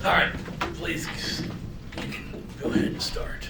All right, please, you can go ahead and start.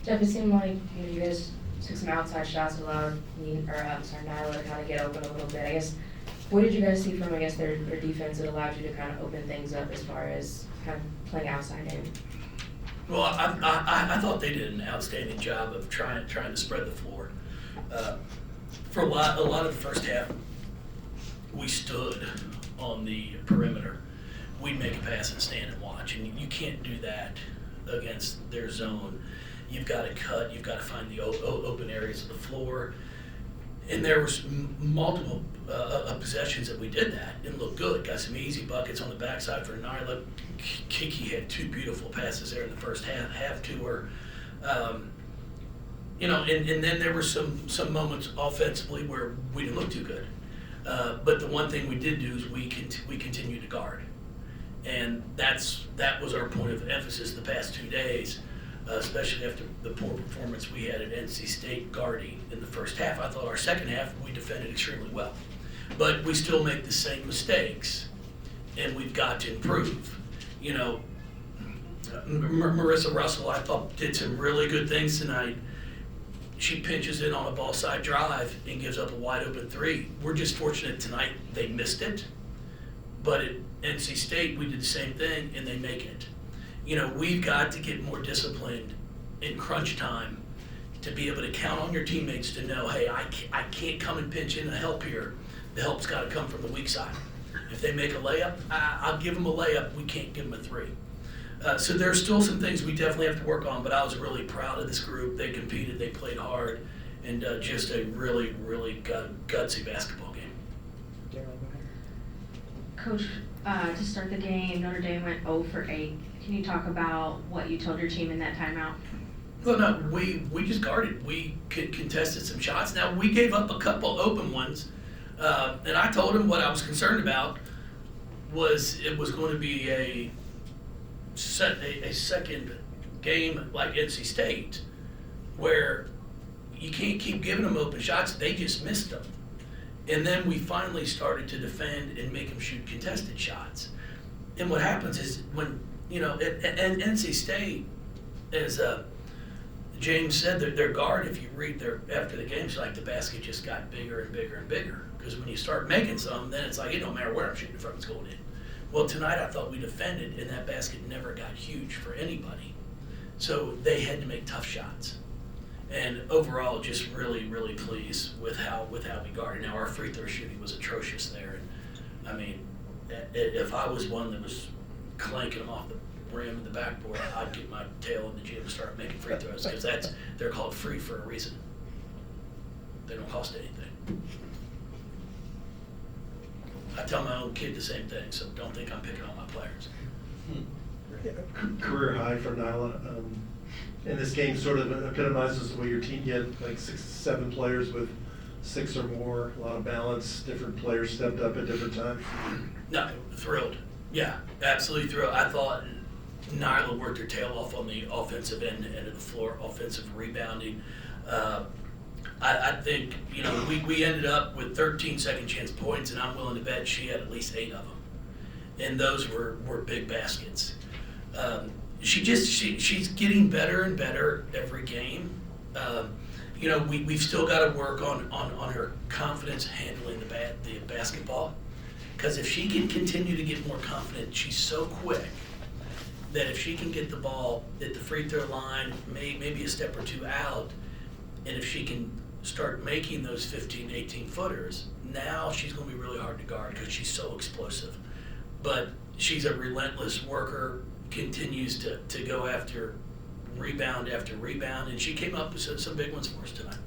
Jeff, it seemed like you guys took some outside shots, allowed Nyla to kind of get open a little bit. I guess, what did you guys see from, their defense that allowed you to kind of open things up as far as kind of playing outside in? Well, I thought they did an outstanding job of trying to spread the floor. For a lot of the first half, we stood on the perimeter. We'd make a pass and stand and watch, and you can't do that against their zone. You've got to cut. You've got to find the open areas of the floor. And there was multiple possessions that we did that and looked good. Got some easy buckets on the backside for Nyla. Kiki had 2 beautiful passes there in the first half to her. And then there were some moments offensively where we didn't look too good. But the one thing we did do is we continued to guard. And that was our point of emphasis the past 2 days. Especially after the poor performance we had at NC State guarding in the first half. I thought our second half we defended extremely well. But we still make the same mistakes, and we've got to improve. Marissa Russell, I thought, did some really good things tonight. She pinches in on a ball side drive and gives up a wide open 3. We're just fortunate tonight they missed it. But at NC State, we did the same thing, and they make it. We've got to get more disciplined in crunch time to be able to count on your teammates to know, hey, I can't come and pinch in and help here. The help's got to come from the weak side. If they make a layup, I'll give them a layup. We can't give them a 3. So there's still some things we definitely have to work on, but I was really proud of this group. They competed, they played hard, and just a really, really gutsy basketball game. Coach, to start the game, Notre Dame went 0 for 8. Can you talk about what you told your team in that timeout? Well, no, we just guarded. We contested some shots. Now, we gave up a couple open ones, and I told them what I was concerned about was it was going to be a second game like NC State where you can't keep giving them open shots. They just missed them. And then we finally started to defend and make them shoot contested shots. And what happens is when, at NC State, as James said, their guard, if you read after the game, it's like the basket just got bigger and bigger and bigger. Because when you start making some, then it's like, it don't matter where I'm shooting from, it's going in. Well, tonight I thought we defended, and that basket never got huge for anybody. So they had to make tough shots. And overall, just really, really pleased with how we guarded. Now, our free throw shooting was atrocious there. And I mean, if I was one that was clanking them off the rim and the backboard, I'd get my tail in the gym and start making free throws because they're called free for a reason. They don't cost anything. I tell my own kid the same thing, so don't think I'm picking on my players. Yeah, career high for Nyla. And this game sort of epitomizes the way your team get like 6, 7 players with 6 or more, a lot of balance, different players stepped up at different times. No, thrilled. Yeah, absolutely thrilled. I thought Nyla worked her tail off on the offensive end of the floor, offensive rebounding. I think, we ended up with 13 second chance points, and I'm willing to bet she had at least 8 of them. And those were big baskets. She's getting better and better every game. We've still got to work on her confidence handling the basketball. Because if she can continue to get more confident, she's so quick that if she can get the ball at the free throw line, maybe a step or 2 out, and if she can start making those 15, 18 footers, now she's going to be really hard to guard because she's so explosive. But she's a relentless worker, continues to go after rebound after rebound, and she came up with some big ones for us tonight.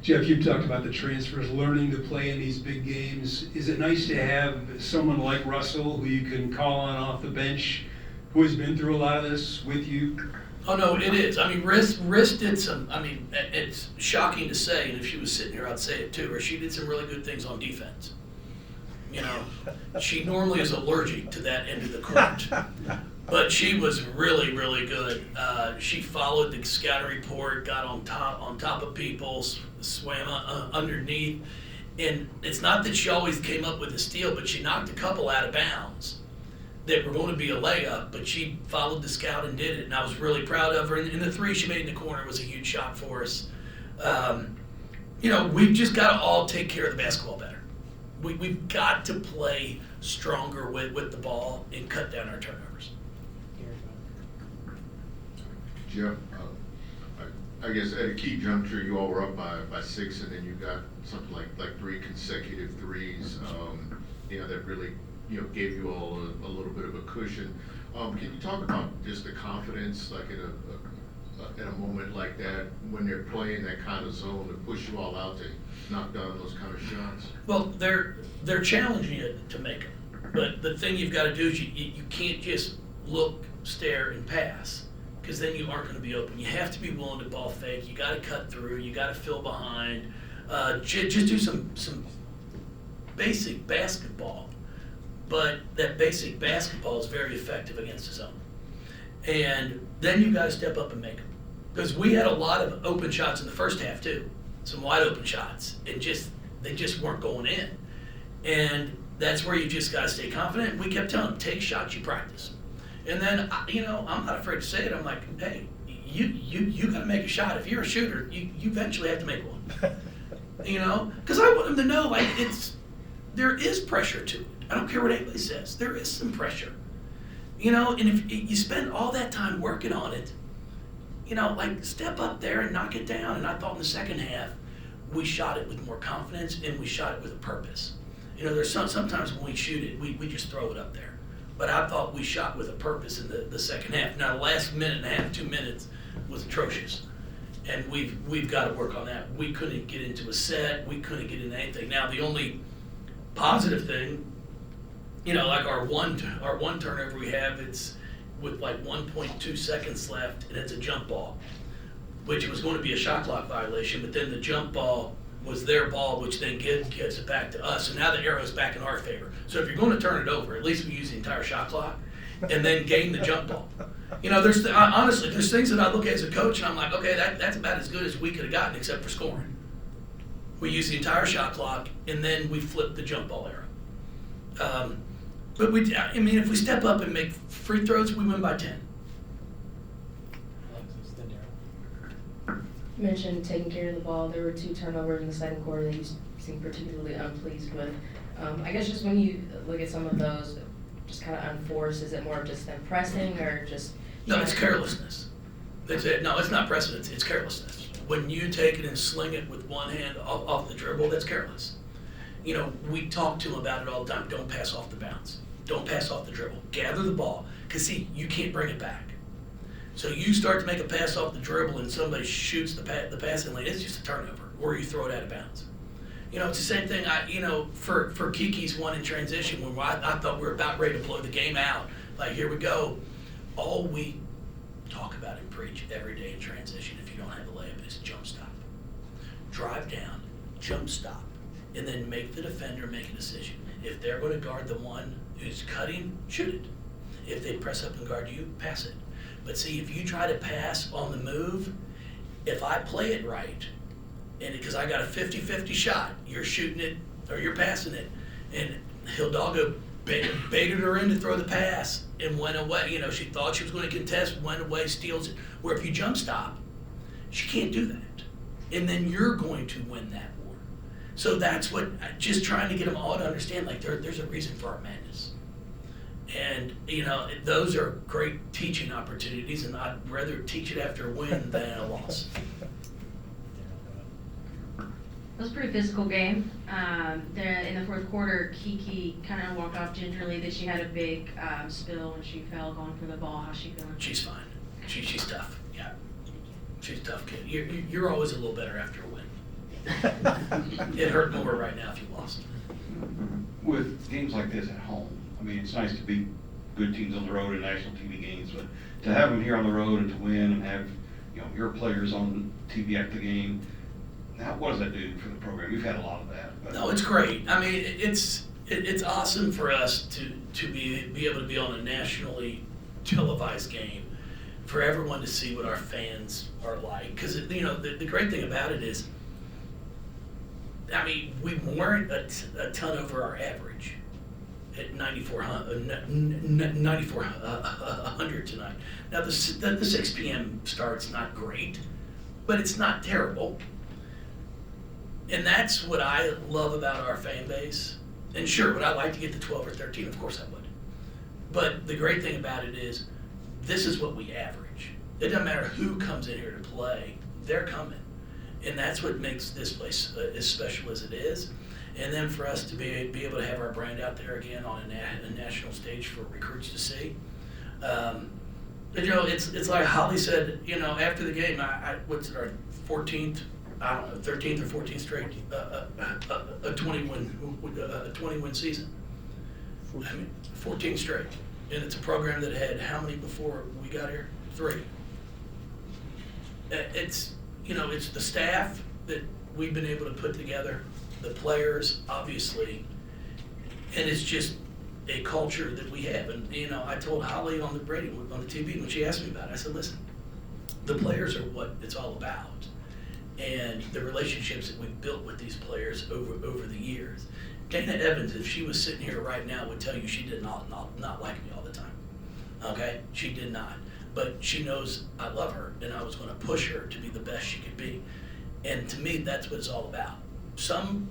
Jeff, you talked about the transfers, learning to play in these big games. Is it nice to have someone like Russell who you can call on off the bench, who has been through a lot of this with you? Oh, no, it is. I mean, Riss did some, it's shocking to say, and if she was sitting here, I'd say it to her. She did some really good things on defense. She normally is allergic to that end of the court. But she was really, really good. She followed the scouting report, got on top of people, swam underneath. And it's not that she always came up with a steal, but she knocked a couple out of bounds that were going to be a layup, but she followed the scout and did it, and I was really proud of her. And the three she made in the corner was a huge shot for us. We've just got to all take care of the basketball better. We've got to play stronger with the ball and cut down our turnovers. Jeff, I guess at a key juncture, you all were up by 6, and then you got something like 3 consecutive threes, that really, gave you all a little bit of a cushion. Can you talk about just the confidence, like in a moment like that, when they're playing that kind of zone, to push you all out to knock down those kind of shots? Well, they're challenging you to make them, but the thing you've got to do is you can't just look, stare, and pass, because then you aren't going to be open. You have to be willing to ball fake. You got to cut through. You got to fill behind. Just do some basic basketball, but that basic basketball is very effective against the zone. And then you got to step up and make them, because we had a lot of open shots in the first half too, some wide open shots, and they just weren't going in. And that's where you just got to stay confident. We kept telling them, take shots you practice. And then, I'm not afraid to say it. I'm like, hey, you got to make a shot. If you're a shooter, you eventually have to make one. Because I want them to know, there is pressure to it. I don't care what anybody says. There is some pressure. And if you spend all that time working on it, step up there and knock it down. And I thought in the second half, we shot it with more confidence and we shot it with a purpose. There's sometimes when we shoot it, we just throw it up there. But I thought we shot with a purpose in the second half. Now, the last minute and a half, 2 minutes, was atrocious. And we've got to work on that. We couldn't get into a set. We couldn't get into anything. Now, the only positive thing, like our one turnover we have, it's with 1.2 seconds left, and it's a jump ball, which was going to be a shot clock violation, but then the jump ball was their ball, which then gives it back to us. So now the arrow's back in our favor. So if you're going to turn it over, at least we use the entire shot clock and then gain the jump ball. Honestly, there's things that I look at as a coach and I'm like, okay, that's about as good as we could have gotten except for scoring. We use the entire shot clock and then we flip the jump ball arrow. But if we step up and make free throws, we win by 10. You mentioned taking care of the ball. There were 2 turnovers in the second quarter that you seemed particularly unpleased with. I guess just when you look at some of those, just kind of unforced, is it more of just them pressing or just? No, it's carelessness. That's it. No, it's not pressing. It's carelessness. When you take it and sling it with one hand off the dribble, that's careless. We talk to them about it all the time. Don't pass off the bounce. Don't pass off the dribble. Gather the ball. Because, see, you can't bring it back. So you start to make a pass off the dribble and somebody shoots the passing lane, it's just a turnover, or you throw it out of bounds. It's the same thing, for Kiki's one in transition, when I thought we were about ready to blow the game out. Like, here we go. All we talk about and preach every day in transition, if you don't have a layup, is jump stop. Drive down, jump stop, and then make the defender make a decision. If they're going to guard the one who's cutting, shoot it. If they press up and guard you, pass it. But see, if you try to pass on the move, if I play it right, and because I got a 50-50 shot, you're shooting it or you're passing it, and Hidalgo baited her in to throw the pass and went away. She thought she was going to contest, went away, steals it. Where if you jump stop, she can't do that. And then you're going to win that war. So that's what, just trying to get them all to understand, there's a reason for our madness. And, those are great teaching opportunities, and I'd rather teach it after a win than a loss. It was a pretty physical game. In the fourth quarter, Kiki kind of walked off gingerly that she had a big spill when she fell going for the ball. How's she feeling? She's fine. She's tough. Yeah. She's a tough kid. You're always a little better after a win. It hurt more right now if you lost. With games like this at home, it's nice to beat good teams on the road in national TV games, but to have them here on the road and to win and have your players on TV after the game, now what does that do for the program? We've had a lot of that. But. No, it's great. It's awesome for us to be able to be on a nationally televised game for everyone to see what our fans are like. Because, you know, the great thing about it is, I mean, we weren't a ton over our average at 9,400 tonight. Now, the 6 p.m. start's not great, but it's not terrible. And that's what I love about our fan base. And sure, would I like to get to 12 or 13? Of course I would. But the great thing about it is, this is what we average. It doesn't matter who comes in here to play, they're coming. And that's what makes this place as special as it is. And then for us to be able to have our brand out there again on a national stage for recruits to see. You know, it's like Holly said, you know, after the game, what's it, our 14th, I don't know, 13th or 14th straight, a 20-win season. I mean, 14 straight. And it's a program that had how many before we got here? 3. It's, you know, it's the staff that we've been able to put together, the players, obviously, and it's just a culture that we have. And, you know, I told Holly on the radio, on the TV, when she asked me about it, I said, listen, the players are what it's all about. And the relationships that we've built with these players over the years. Dana Evans, if she was sitting here right now, would tell you she did not like me all the time. Okay? She did not. But she knows I love her, and I was going to push her to be the best she could be. And to me, that's what it's all about. Some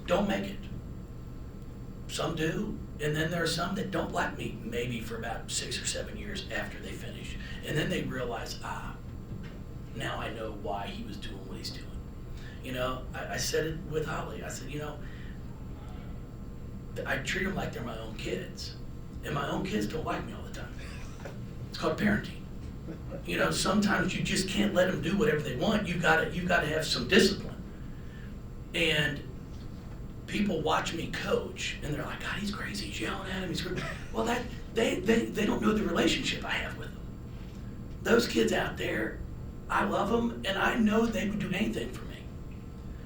don't make it. Some do. And then there are some that don't like me, maybe for about 6 or 7 years after they finish. And then they realize, now I know why he was doing what he's doing. You know, I said it with Holly. I said, you know, I treat them like they're my own kids. And my own kids don't like me all the time. It's called parenting. You know, sometimes you just can't let them do whatever they want. You've got to have some discipline. And people watch me coach, and they're like, God, he's crazy. He's yelling at him. He's crazy. Well, they don't know the relationship I have with them. Those kids out there, I love them, and I know they would do anything for me.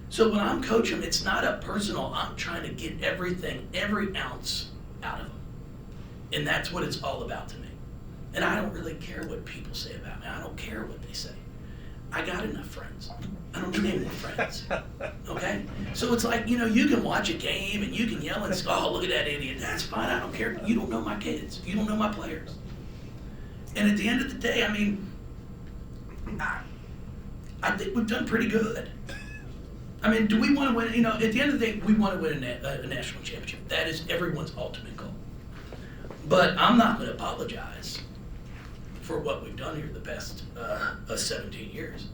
So when I'm coaching them, it's not a personal, I'm trying to get everything, every ounce out of them. And that's what it's all about to me. And I don't really care what people say about me. I don't care what they say. I got enough friends. I don't need any more friends. Okay? So it's like, you know, you can watch a game and you can yell and say, oh, look at that idiot. That's fine. I don't care. You don't know my kids. You don't know my players. And at the end of the day, I mean, I think we've done pretty good. I mean, do we want to win? You know, at the end of the day, we want to win a national championship. That is everyone's ultimate goal. But I'm not going to apologize for what we've done here the past 17 years.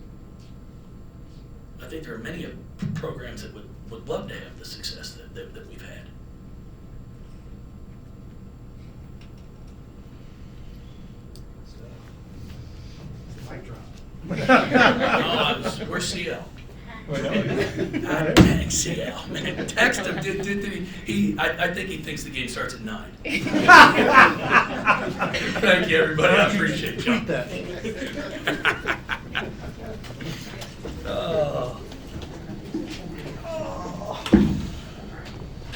I think there are many programs that would love to have the success that we've had. Mic drop. No, we're CL. Dang, CL, man. Text him. I think he thinks the game starts at 9. Thank you, everybody. I appreciate you. Tweet that.